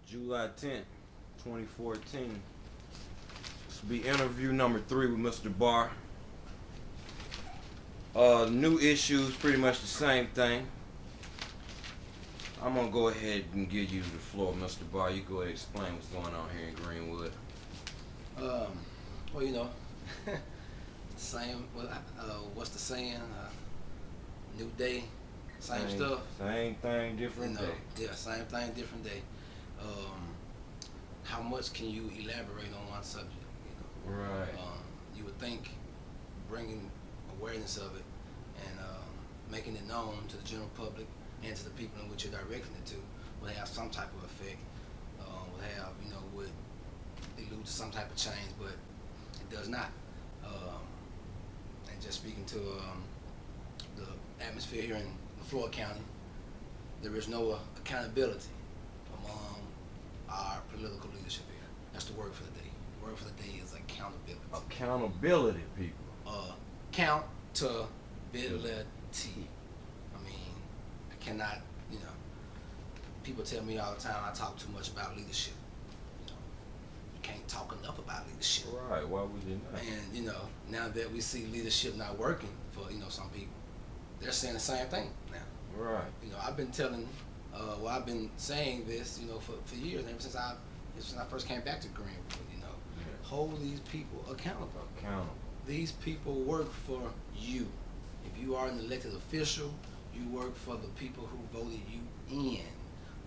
July 10th, 2014. This will be interview number 3 with Mr. Barr. New issues, pretty much the same thing. I'm gonna go ahead and give you the floor, Mr. Barr. You go ahead and explain what's going on here in Greenwood. Well, you know, same. What's the saying? New day, same stuff. Same thing, different day. Yeah, same thing, different day. How much can you elaborate on one subject? You know, Right. You would think bringing awareness of it and making it known to the general public and to the people in which you're directing it to would have some type of effect. Would allude to some type of change, but it does not. And just speaking to the atmosphere here in Florida County, there is no accountability among our political leadership here. That's the word for the day. The word for the day is accountability. Accountability, people. Accountability. I mean, I cannot, people tell me all the time I talk too much about leadership. You can't talk enough about leadership. Right, why would you not? And, now that we see leadership not working for, some people, they're saying the same thing now. Right. I've been I've been saying this, for years, ever since I first came back to Greenwood, hold these people accountable. These people work for you. If you are an elected official, you work for the people who voted you in.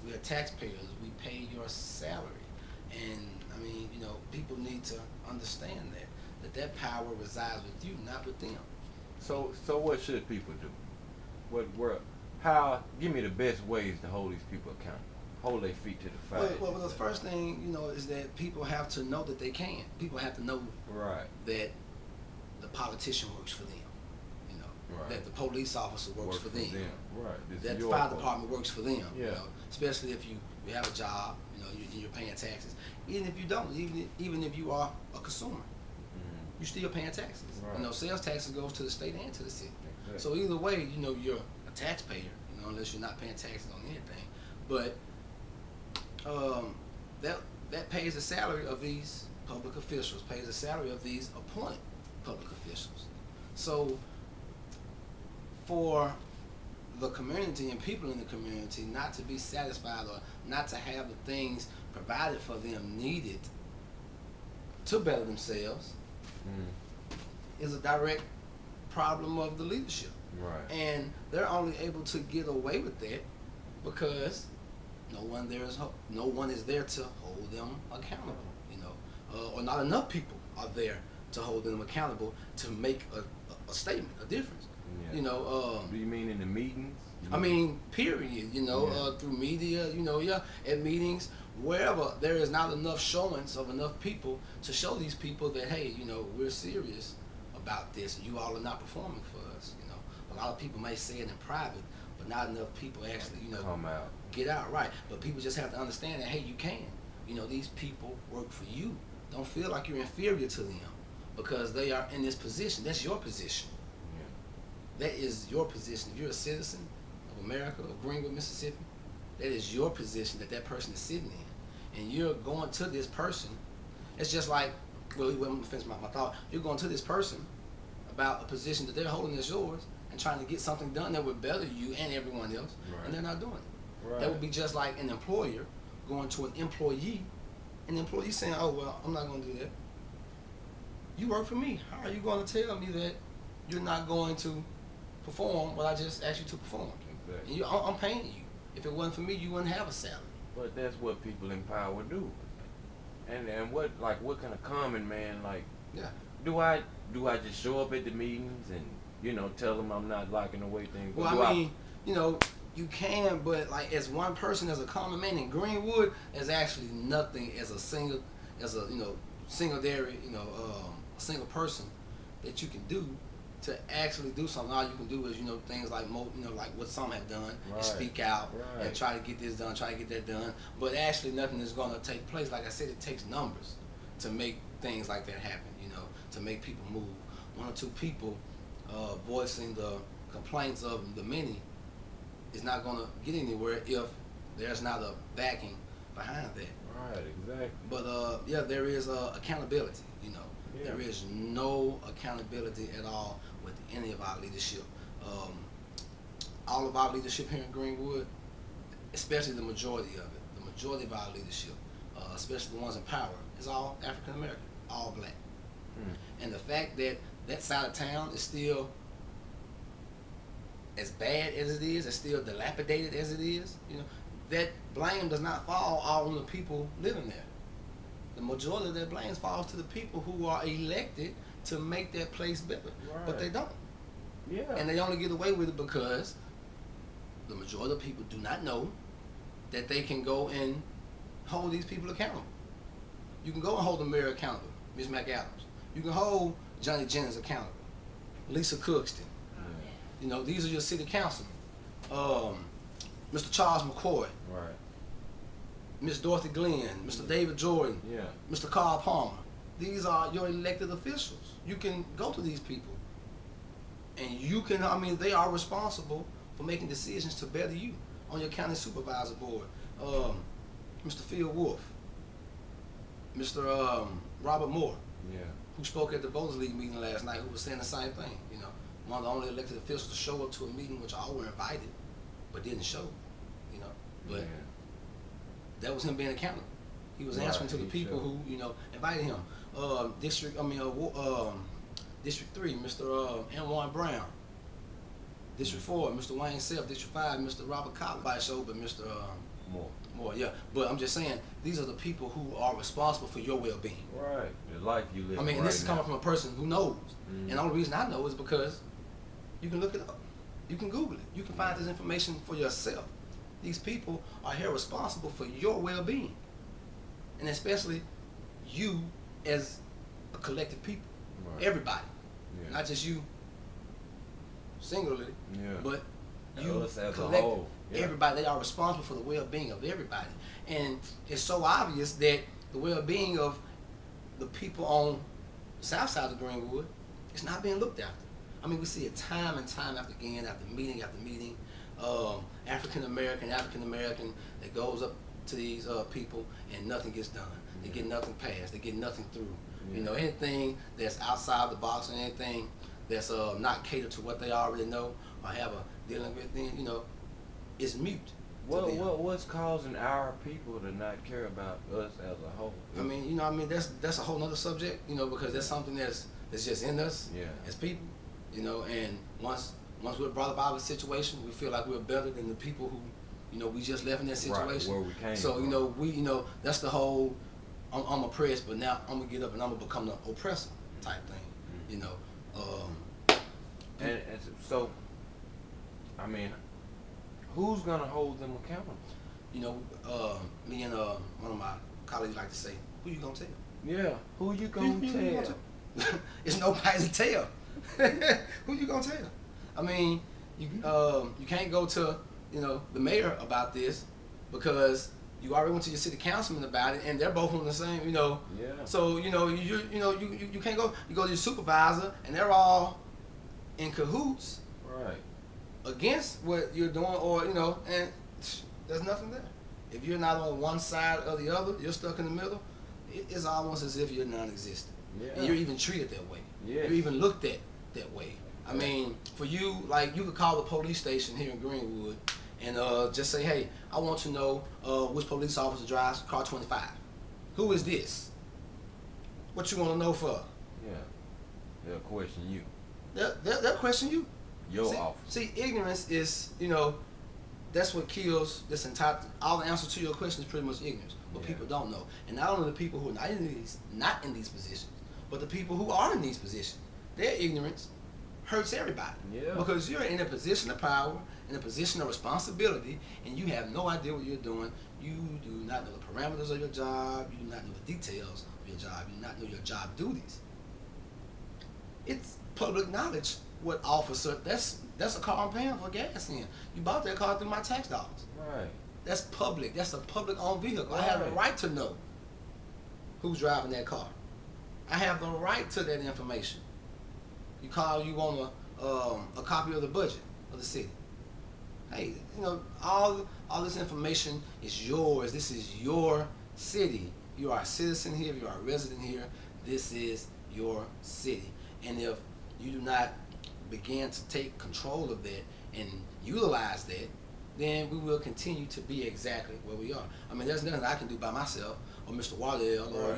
We are taxpayers. We pay your salary. And, people need to understand that power resides with you, not with them. So what should people do? Give me the best ways to hold these people accountable. Hold their feet to the fire. Well, the first thing, is that people have to know that they can. People have to know that the politician works for them. That the police officer works for them. Right. That the fire department works for them. Yeah. Especially if you have a job, you're paying taxes. Even if you don't, even if you are a consumer, you're still paying taxes. Right. Sales taxes goes to the state and to the city. Exactly. So either way, you're a taxpayer, unless you're not paying taxes on anything. But that pays the salary of these public officials, pays the salary of these appointed public officials. So for the community and people in the community not to be satisfied or not to have the things provided for them needed to better themselves is a direct problem of the leadership. Right. And they're only able to get away with that because no one is there to hold them accountable, or not enough people are there to hold them accountable to make a statement, a difference. Yeah. Do you mean in the meetings? Period. Through media, at meetings, wherever there is not enough showings of enough people to show these people that, hey, we're serious about this. You all are not performing for us. A lot of people may say it in private, but not enough people actually, come out. Get out, right? But people just have to understand that, hey, you can. These people work for you. Don't feel like you're inferior to them because they are in this position. That's your position. That is your position. If you're a citizen of America, of Greenwood, Mississippi, that is your position that person is sitting in. And you're going to this person. It's just like, let me finish my thought. You're going to this person about a position that they're holding as yours and trying to get something done that would better you and everyone else, and they're not doing it. Right. That would be just like an employer going to an employee, and the employee saying, oh, well, I'm not going to do that. You work for me. How are you going to tell me that you're not going to perform what I just asked you to perform? Exactly. And I'm paying you. If it wasn't for me, you wouldn't have a salary. But that's what people in power do. And what can a common man do I just show up at the meetings and tell them I'm not locking away things? Well, you can, but as one person, as a common man in Greenwood, there's actually nothing as a single person that you can do to actually do something. All you can do is, things like what some have done, and speak out and try to get this done, try to get that done. But actually, nothing is going to take place. Like I said, it takes numbers to make things like that happen. To make people move. One or two people voicing the complaints of the many is not going to get anywhere if there's not a backing behind that. Right, exactly. But yeah, there is accountability. Yeah. There is no accountability at all with any of our leadership. Um, all of our leadership here in Greenwood, especially the majority of it, the majority of our leadership, especially the ones in power, is all African American, all black. And the fact that that side of town is still as bad as it is, as still dilapidated as it is, that blame does not fall all on the people living there. The majority of that blame falls to the people who are elected to make that place better. Right. But they don't. Yeah. And they only get away with it because the majority of people do not know that they can go and hold these people accountable. You can go and hold the mayor accountable, Ms. McAdams. You can hold Johnny Jennings accountable, Lisa Cookston. These are your city councilmen. Mr. Charles McCoy. Right. Miss Dorothy Glenn, Mr. David Jordan, Yeah. Mr. Carl Palmer. These are your elected officials. You can go to these people, and they are responsible for making decisions to better you on your county supervisor board. Mr. Phil Wolf, Mr. Robert Moore, who spoke at the Voters League meeting last night, who was saying the same thing. One of the only elected officials to show up to a meeting, which all were invited, but didn't show. But that was him being accountable. He was answering to the people who invited him. District 3, Mr. N1 Brown. District 4, Mr. Wayne Self. District 5, Mr. Robert Collins. By show, but Mr. Moore, yeah. But I'm just saying, these are the people who are responsible for your well-being. Right, the life you live. And this is coming from a person who knows. And the only reason I know is because you can look it up. You can Google it. You can find this information for yourself. These people are here responsible for your well-being. And especially you as a collective people. Right. Everybody. Yeah. Not just you singularly, but you as a collective. whole. Yeah. Everybody, they are responsible for the well-being of everybody. And it's so obvious that the well-being of the people on the south side of Greenwood is not being looked after. We see it time and time after again, after meeting, African American that goes up to these people and nothing gets done. They get nothing passed. They get nothing through. Anything that's outside the box or anything that's not catered to what they already know or have a dealing with, then is mute. What's causing our people to not care about us as a whole? That's a whole nother subject, because that's something that's just in us as people. And once we're brought up out of a situation, we feel like we're better than the people who, we just left in that situation. Right, where we came from. That's the whole, I'm oppressed, but now I'm gonna get up and I'm gonna become the oppressor type thing. And so, who's gonna hold them accountable? Me and one of my colleagues like to say, who you gonna tell? Yeah, who you gonna tell? It's nobody to tell. Who you gonna tell? You can't go to the mayor about this because you already went to your city councilman about it, and they're both on the same. So you can't go. You go to your supervisor, and they're all in cahoots. Right. Against what you're doing, or and there's nothing there. If you're not on one side or the other, you're stuck in the middle. It's almost as if you're non-existent. And you're even treated that way. Yes. You're even looked at that way. For you, you could call the police station here in Greenwood and just say, hey, I want to know which police officer drives car 25. Who is this? What you want to know for? Yeah. They'll question you. They'll question you. Your office. See, ignorance is, that's what kills this entire. All the answers to your question is pretty much ignorance, but people don't know. And not only the people who are not in these positions, but the people who are in these positions, their ignorance hurts everybody. Yeah. Because you're in a position of power, in a position of responsibility, and you have no idea what you're doing. You do not know the parameters of your job. You do not know the details of your job. You do not know your job duties. It's public knowledge. What officer? That's a car I'm paying for gas in. You bought that car through my tax dollars. Right. That's public. That's a public-owned vehicle. Right. I have the right to know who's driving that car. I have the right to that information. You want a copy of the budget of the city. Hey, all All this information is yours. This is your city. You are a citizen here. You are a resident here. This is your city. And if you do not begin to take control of that and utilize that, then we will continue to be exactly where we are. I mean, there's nothing I can do by myself, or Mr. Waddell, or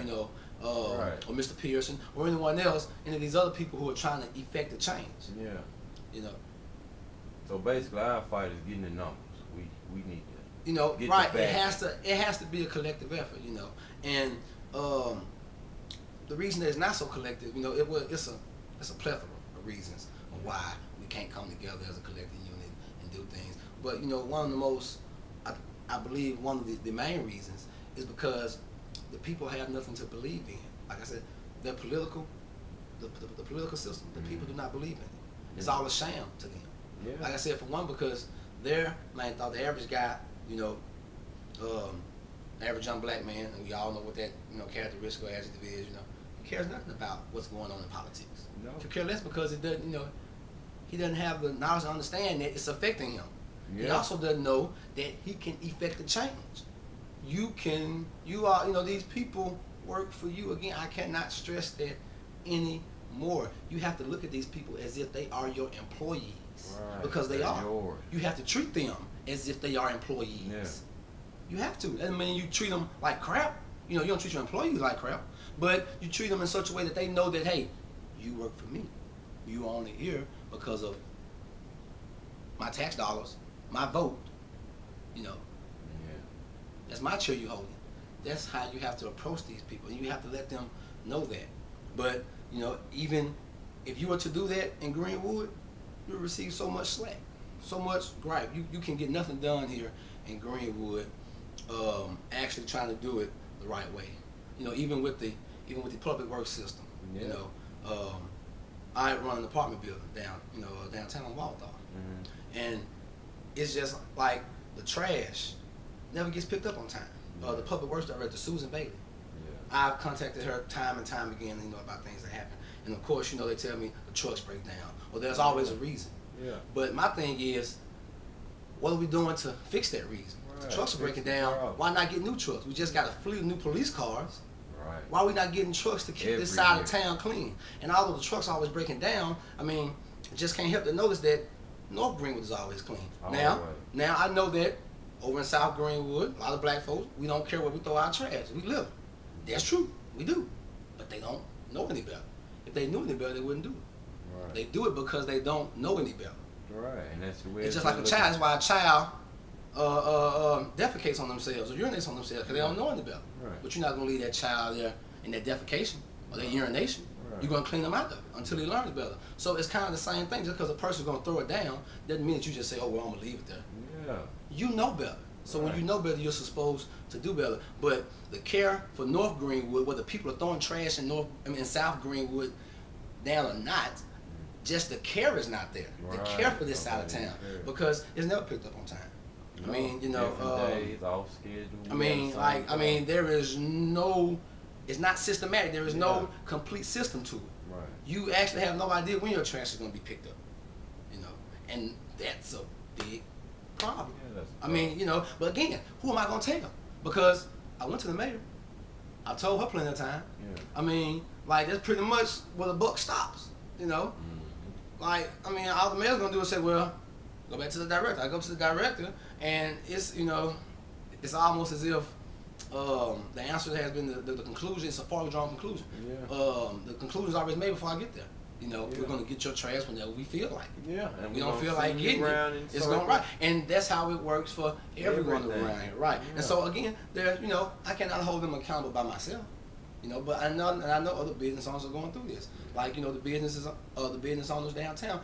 or Mr. Pearson, or anyone else, any of these other people who are trying to effect the change. Yeah. You know. So basically, our fight is getting the numbers. We need to. You know, get right? the It has to be a collective effort. You know, and the reason that it's not so collective, you know, it's a plethora of reasons of why we can't come together as a collective unit and do things. But you know, one of the most, I believe, one of the main reasons is because the people have nothing to believe in. Like I said, their political, the political system, the people do not believe in it. It's all a sham to them. Yeah. Like I said, for one, because their main thought, the average guy, you know, average young black man, and we all know what that, you know, characteristic or adjective is, you know, he cares nothing about what's going on in politics. No. He cares less because it doesn't, you know, he doesn't have the knowledge to understand that it's affecting him. Yeah. He also doesn't know that he can effect the change. You are, you know, these people work for you. Again, I cannot stress that anymore. You have to look at these people as if they are your employees. Right. Because they are. Yours. You have to treat them as if they are employees. Yeah. You have to. That doesn't mean you treat them like crap. You know, you don't treat your employees like crap, but you treat them in such a way that they know that, hey, you work for me. You are only here because of my tax dollars, my vote. You know. Yeah. That's my chair you holding. That's how you have to approach these people. And you have to let them know that. But, you know, even if you were to do that in Greenwood, you'll receive so much slack, so much gripe. You can get nothing done here in Greenwood, actually trying to do it the right way. You know, even with the public works system. Yeah. You know, I run an apartment building downtown in Walthall. Mm-hmm. And it's just like the trash never gets picked up on time. The public works director, Susan Bailey. Yeah. I've contacted her time and time again, you know, about things that happen. And of course, you know, they tell me the trucks break down. Well, there's always a reason. Yeah. But my thing is, what are we doing to fix that reason? Right. The trucks are breaking down. Why not get new trucks? We just got a fleet of new police cars. Right. Why are we not getting trucks to keep this side of town clean? And although the trucks are always breaking down, I mean, just can't help to notice that North Greenwood is always clean. Now I know that over in South Greenwood, a lot of black folks, we don't care where we throw our trash. We live. That's true. We do. But they don't know any better. If they knew any better, they wouldn't do it. Right. They do it because they don't know any better. Right, and that's the way it's just like a child. That's why a child defecates on themselves or urinates on themselves because they don't know any better. Right. But you're not going to leave that child there in that defecation or that urination. Right. You're going to clean them out of it until he learns better. So it's kind of the same thing. Just because a person's going to throw it down doesn't mean that you just say, oh, well, I'm going to leave it there. Yeah. You know better. So when you know better, you're supposed to do better. But the care for North Greenwood, whether people are throwing trash in South Greenwood down or not, just the care is not there. Right. The care for this side of town because it's never picked up on time. No, I mean, you know, days, off schedule. I mean, there is no. It's not systematic. There is no complete system to it. Right. You actually have no idea when your trash is going to be picked up. You know, and that's a big problem. Yeah, I mean, you know, but again, who am I going to tell? Because I went to the mayor. I told her plenty of time. Yeah. I mean, like that's pretty much where the buck stops. You know, like I mean, all the mayor's going to do is say, well, go back to the director. I go to the director, and it's, you know, it's almost as if the answer has been the conclusion. It's a far drawn conclusion. Yeah. The conclusion's already made before I get there. You know, we're going to get your trash whenever we feel like it. Yeah. And we don't feel like getting it. It's going right. And that's how it works for everyone around here. Right. Yeah. And so, again, there, you know, I cannot hold them accountable by myself. You know, but I know other business owners are going through this. Like, you know, the business owners downtown,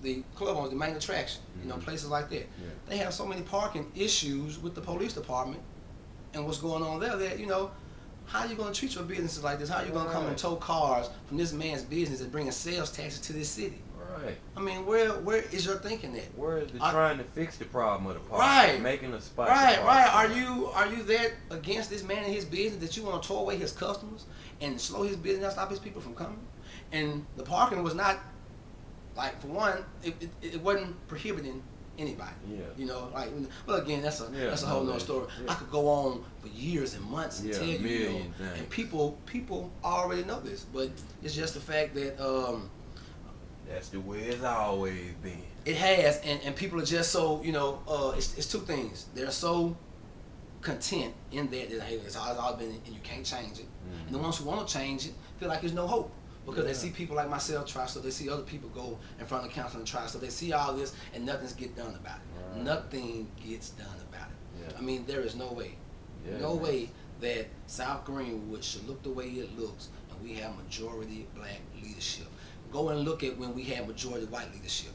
the club owners, the main attraction, you know, places like that. Yeah. They have so many parking issues with the police department and what's going on there that, you know, how are you going to treat your businesses like this? How are you going to come and tow cars from this man's business and bringing sales taxes to this city? Right. I mean, where is your thinking at? Where is trying to fix the problem of the park? Right. Making a spot. Right. Are you that against this man and his business that you want to tow away his customers and slow his business and stop his people from coming? And the parking was not, like, for one, it wasn't prohibiting anybody. Yeah. You know, like, but again, that's a whole nother story. Yeah. I could go on for years and months and tell you, million things. and people already know this, but it's just the fact that that's the way it's always been. it has, and people are just so, it's two things. They're so content in that hey, it's always been, and you can't change it. Mm-hmm. And the ones who want to change it feel like there's no hope. Because they see people like myself try stuff, they see other people go in front of the council and try stuff, they see all this and nothing's get done about it. Right. Nothing gets done about it. Yeah. I mean, there is no way, way that South Greenwood should look the way it looks and we have majority black leadership. Go and look at when we had majority white leadership.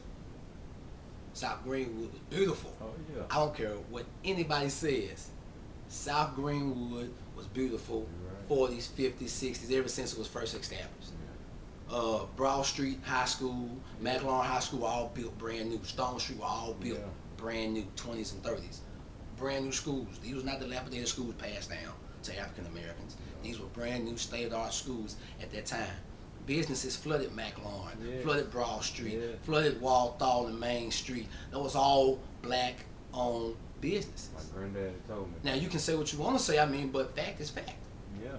South Greenwood was beautiful. Oh, yeah. I don't care what anybody says. South Greenwood was beautiful, right. 40s, 50s, 60s, ever since it was first established. Broad Street High School, McLaurin High School were all built brand new. Stone Street were all built brand new, 20s and 30s. Brand new schools. These were not dilapidated schools passed down to African Americans. These were brand new state-of-the-art schools at that time. Businesses flooded McLaurin, flooded Broad Street, flooded Walthall and Main Street. That was all black-owned businesses. My granddaddy told me. Now, you can say what you want to say, but fact is fact. Yeah.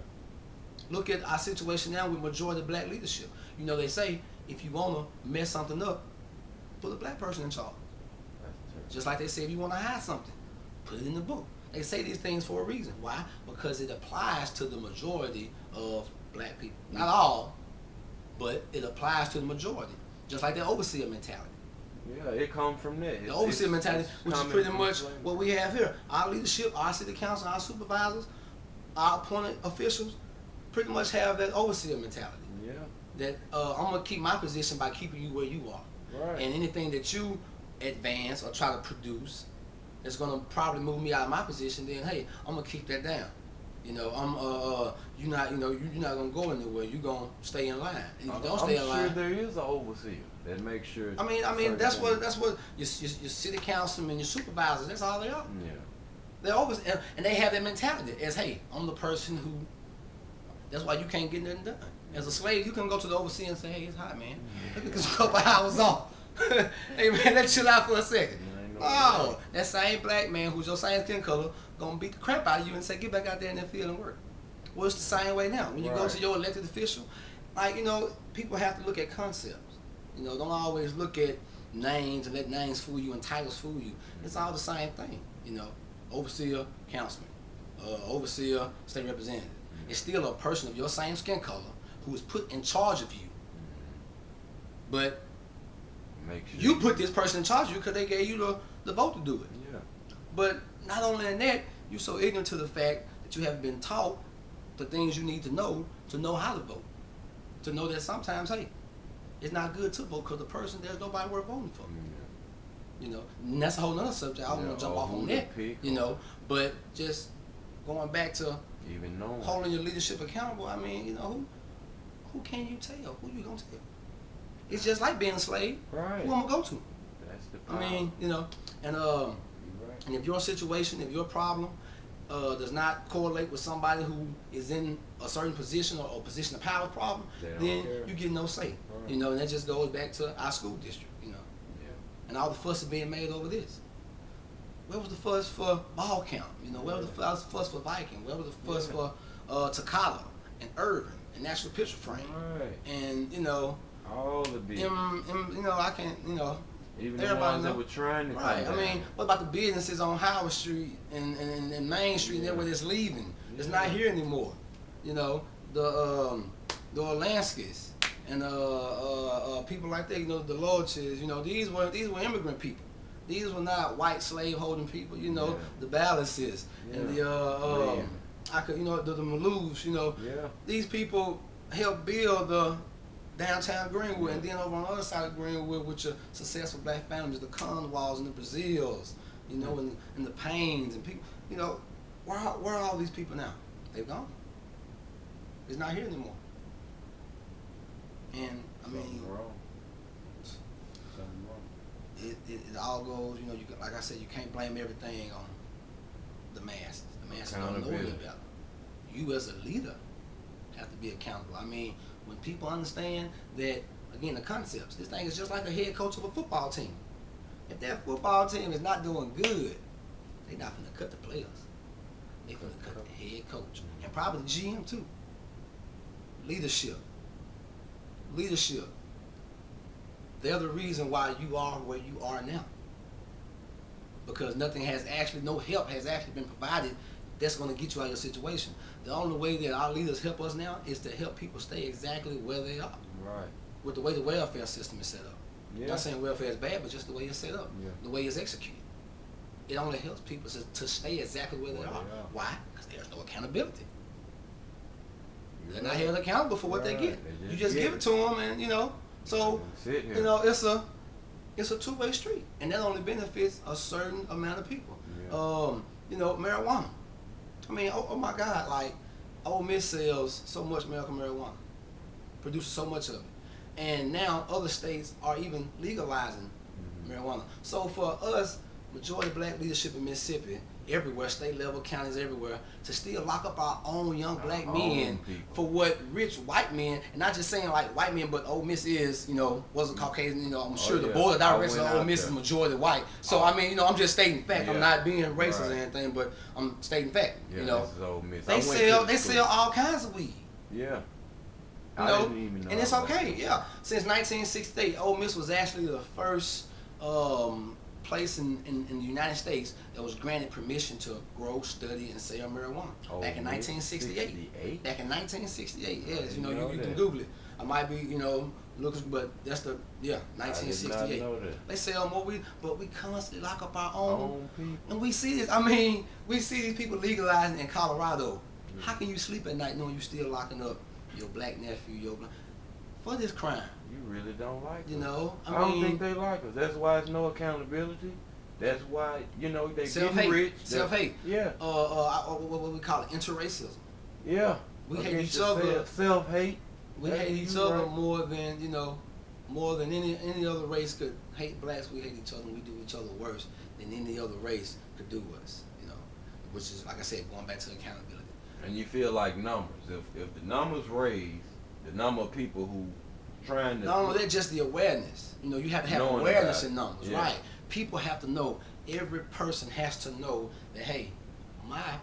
Look at our situation now with majority black leadership. They say if you want to mess something up, put a black person in charge. Just like they say if you want to hide something, put it in the book. They say these things for a reason. Why? Because it applies to the majority of black people. Not all, but it applies to the majority. Just like the overseer mentality. Yeah, it comes from that. The overseer mentality, which is pretty much what we have here. Our leadership, our city council, our supervisors, our appointed officials, pretty much have that overseer mentality. Yeah. That I'm going to keep my position by keeping you where you are. Right. And anything that you advance or try to produce that's going to probably move me out of my position, then hey, I'm going to keep that down. You're not going to go anywhere. You're going to stay in line. And if you don't stay in line, I'm sure there is an overseer that makes sure. I mean that's what your city councilmen, your supervisors, that's all they are. Yeah. They're always, and they have that mentality as, hey, I'm the person who. That's why you can't get nothing done. As a slave, you can go to the overseer and say, hey, it's hot, man. Let me get a couple hours off. Hey, man, let's chill out for a second. Oh, that same black man who's your same skin color gonna beat the crap out of you and say, get back out there in that field and work. Well, it's the same way now. When you go to your elected official, people have to look at concepts. Don't always look at names and let names fool you and titles fool you. It's all the same thing. Overseer, councilman, overseer, state representative. It's still a person of your same skin color who is put in charge of you. But you put this person in charge of you because they gave you the vote to do it. Yeah. But not only in that, you're so ignorant to the fact that you haven't been taught the things you need to know how to vote. To know that sometimes, hey, it's not good to vote because there's nobody worth voting for. And that's a whole nother subject. I don't want to jump off on that. But just going back to even knowing holding your leadership accountable, who can you tell? Who you gonna tell? It's just like being a slave. Right. Who I'm gonna go to? That's the problem. And if your situation, if your problem does not correlate with somebody who is in a certain position or position of power problem, then you get no say. Right. And that just goes back to our school district. And all the fuss is being made over this. Where was the fuss for ball count? Where was the fuss for Viking? Where was the fuss for Takala and Irvin and National Picture Frame? Right. And all the big. I can't. Even the ones that were trying to. Right. What about the businesses on Howard Street and Main Street? There where it's leaving. It's not here anymore. The Orlanskis and people like that. The Lodges. These were immigrant people. These were not white slave holding people, the Ballases and the the Maloufs, These people helped build the downtown Greenwood, and then over on the other side of Greenwood with your successful black families, the Conwalls and the Brazils, and the Paynes and people, where are all these people now? They've gone. It's not here anymore. And Something wrong. It all goes, like I said, you can't blame everything on the masses. The masses don't know any better. You as a leader have to be accountable. When people understand that, again, the concepts, this thing is just like a head coach of a football team. If that football team is not doing good, they not finna cut the players. They finna cut the head coach and probably the GM too. Leadership. They're the reason why you are where you are now. Because no help has actually been provided that's going to get you out of your situation. The only way that our leaders help us now is to help people stay exactly where they are. Right. With the way the welfare system is set up. Yeah. I'm not saying welfare is bad, but just the way it's set up, yeah. the way it's executed. It only helps people to stay exactly where they are. Why? Because there's no accountability. They're not held accountable for what they get. You just give it to them, and so it's a two-way street, and that only benefits a certain amount of people. Yeah. Marijuana. I mean, oh my God, like Ole Miss sells so much medical marijuana, produces so much of it, and now other states are even legalizing marijuana. So for us, majority black leadership in Mississippi, everywhere, state level, counties everywhere, to still lock up our own young black men for what rich white men, and not just saying like white men, but Ole Miss is, wasn't Caucasian, I'm sure the board of directors of Ole Miss is majority white. So I mean, I'm just stating fact. I'm not being racist or anything, but I'm stating fact. This is Ole Miss. They sell all kinds of weed. Yeah. I didn't even know, and it's okay. Yeah. Since 1968, Ole Miss was actually the first place in the United States that was granted permission to grow, study, and sell marijuana. Back in 1968. Back in 1968, yes. You can Google it. I might be, looking, but that's 1968. They sell more weed, but we constantly lock up our own people. And we see this. I mean, we see these people legalizing in Colorado. Yeah. How can you sleep at night knowing you still locking up your black nephew, for this crime? You really don't like us. I don't think they like us. That's why there's no accountability. That's why, they get rich. Self-hate. Yeah. What we call it, interracism. Yeah. We hate each other. Self-hate. We hate each other more than any other race could hate blacks. We hate each other, and we do each other worse than any other race could do us. Which is, like I said, going back to accountability. And you feel like numbers. If the numbers raise, the number of people who trying to... No, they're just the awareness. You have to have awareness in numbers, right? People have to know. Every person has to know that, hey, my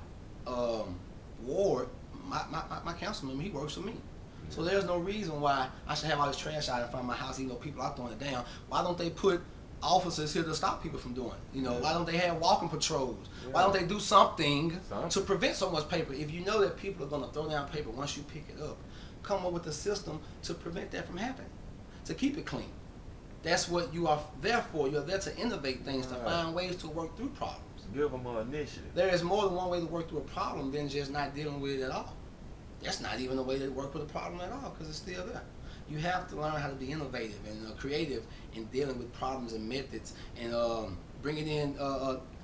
ward, my councilman, he works for me. So there's no reason why I should have all this trash out in front of my house, even though people are throwing it down. Why don't they put officers here to stop people from doing it? Why don't they have walking patrols? Why don't they do something to prevent so much paper? If you know that people are going to throw down paper once you pick it up, come up with a system to prevent that from happening, to keep it clean. That's what you are there for. You're there to innovate things, to find ways to work through problems. Give them an initiative. There is more than one way to work through a problem than just not dealing with it at all. That's not even a way to work with a problem at all, because it's still there. You have to learn how to be innovative and creative in dealing with problems and methods, and bringing in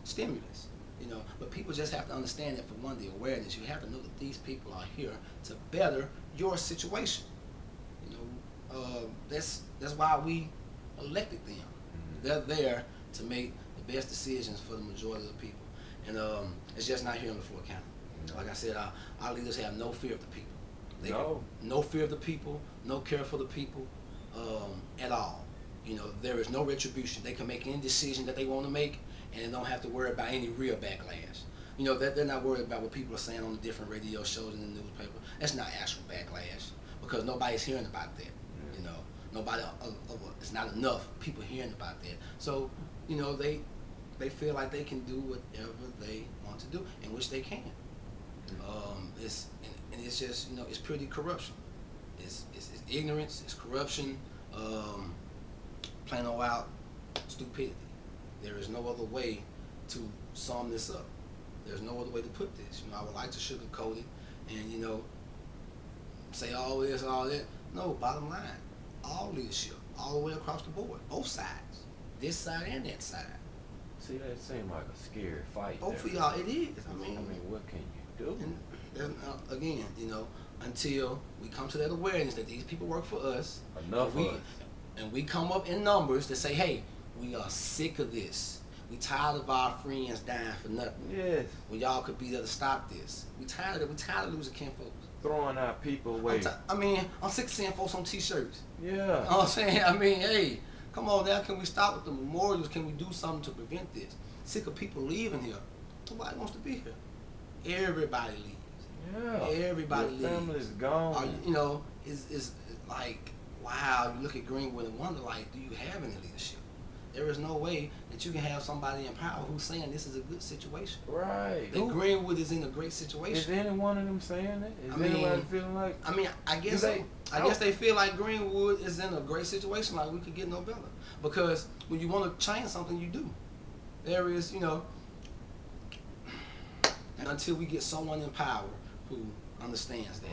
stimulus. But people just have to understand that, for one, the awareness. You have to know that these people are here to better your situation. That's why we elected them. They're there to make the best decisions for the majority of the people, and it's just not here in LaFleur County. Like I said, our leaders have no fear of the people. No fear of the people, no care for the people at all. There is no retribution. They can make any decision that they want to make, and they don't have to worry about any real backlash. They're not worried about what people are saying on the different radio shows and the newspaper. That's not actual backlash, because nobody's hearing about that. It's not enough people hearing about that. So, they feel like they can do whatever they want to do, and which they can. It's just, it's pretty corruption. It's ignorance, it's corruption, plain old out stupidity. There is no other way to sum this up. There's no other way to put this. I would like to sugarcoat it and, say all this and all that. No, bottom line, all leadership, all the way across the board, both sides, this side and that side. See, that seemed like a scary fight. Both of y'all, it is. I mean, what can you do? And again, until we come to that awareness that these people work for us, and we come up in numbers to say, hey, we are sick of this. We tired of our friends dying for nothing. Yes. Well, y'all could be there to stop this. We tired of it. We tired of losing kinfolks. Throwing our people away. I'm sick of seeing folks on T-shirts. Yeah. You know what I'm saying? I mean, hey, Come on now, can we stop with the memorials? Can we do something to prevent this? Sick of people leaving here. Nobody wants to be here. Everybody leaves. Yeah. Everybody Your leaves. family's gone. You know, it's like, wow, you look at Greenwood and wonder, like, do you have any leadership? There is no way that you can have somebody in power who's saying this is a good situation. Right. That Greenwood is in a great situation. Is any one of them saying that? Is anybody feeling like? I mean, I guess they feel like Greenwood is in a great situation, like we could get no better. Because when you want to change something, you do. There is, you know, and until we get someone in power who understands that.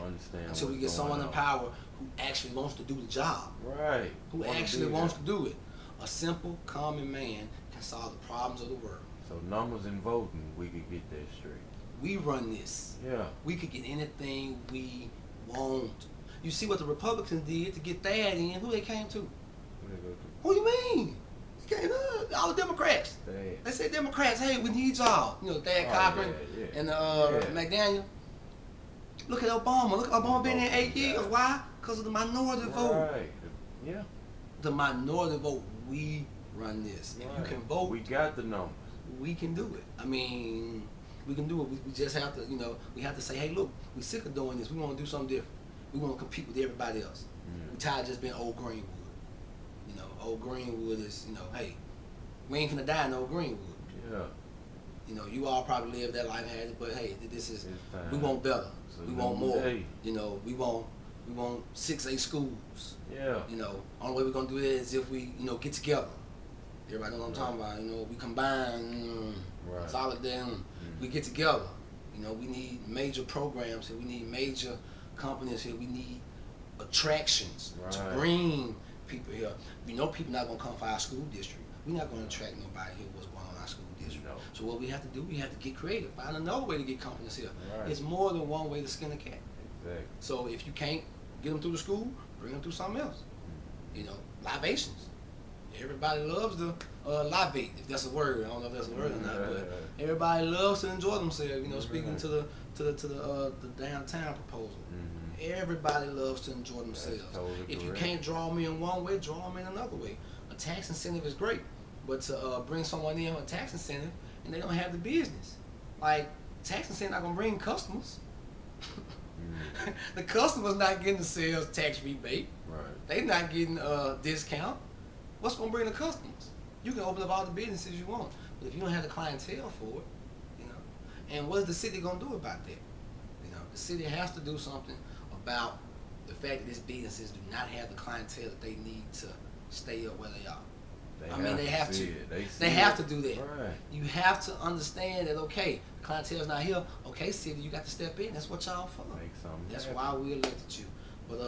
Until we get someone in power who actually wants to do the job. Right. Who actually wants to do it. A simple, common man can solve the problems of the world. So numbers and voting, we could get that straight. We run this. Yeah. We could get anything we want. You see what the Republicans did to get that in? Who they came to? Who they go to? Who you mean? All the Democrats. They said Democrats, hey, we need y'all. You know, Thad Cochran and McDaniel. Look at Obama. Look at Obama been in 8 years. Why? Because of the minority vote. Right. Yeah. The minority vote. We run this. If you can vote, we got the numbers. We can do it. I mean, we can do it. We just have to, you know, we have to say, hey, look, we're sick of doing this. We want to do something different. We want to compete with everybody else. We're tired of just being old Greenwood. You know, old Greenwood is, you know, hey, we ain't finna die in old Greenwood. Yeah. You know, you all probably lived that life, had it, but hey, this is, we want better. We want more. You know, we want 6-8 schools. Yeah. You know, only way we're gonna do it is if we, you know, get together. Everybody know what I'm talking about. You know, we combine, solid down, we get together. You know, we need major programs here. We need major companies here. We need attractions to bring people here. We know people not gonna come for our school district. We're not gonna attract nobody here what's going on in our school district. No. So what we have to do, we have to get creative. Find another way to get companies here. It's more than one way to skin a cat. Exactly. So if you can't get them through the school, bring them through something else. You know, libations. Everybody loves the libate, if that's a word. I don't know if that's a word or not, but everybody loves to enjoy themselves. You know, speaking to the downtown proposal. Everybody loves to enjoy themselves. Totally if you can't draw them in one way, draw them in another way. A tax incentive is great, but to bring someone in with a tax incentive and they don't have the business, like tax incentive not gonna bring customers. The customer's not getting the sales tax rebate. They're not getting a discount. What's gonna bring the customers? You can open up all the businesses you want, but if you don't have the clientele for it, you know. And what is the city gonna do about that? You know, the city has to do something about the fact that these businesses do not have the clientele that they need to stay up where they are. They have to. They have to do that. You have to understand that, okay, the clientele's not here. Okay, city, you got to step in. That's what y'all for. That's why we elected you. But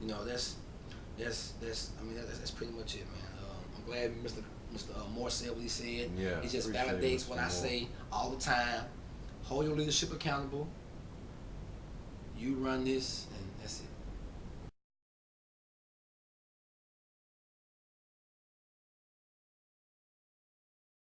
you know, that's pretty much it, man. I'm glad Mr. Moore said what he said. It just validates what I say all the time. Hold your leadership accountable. You run this, and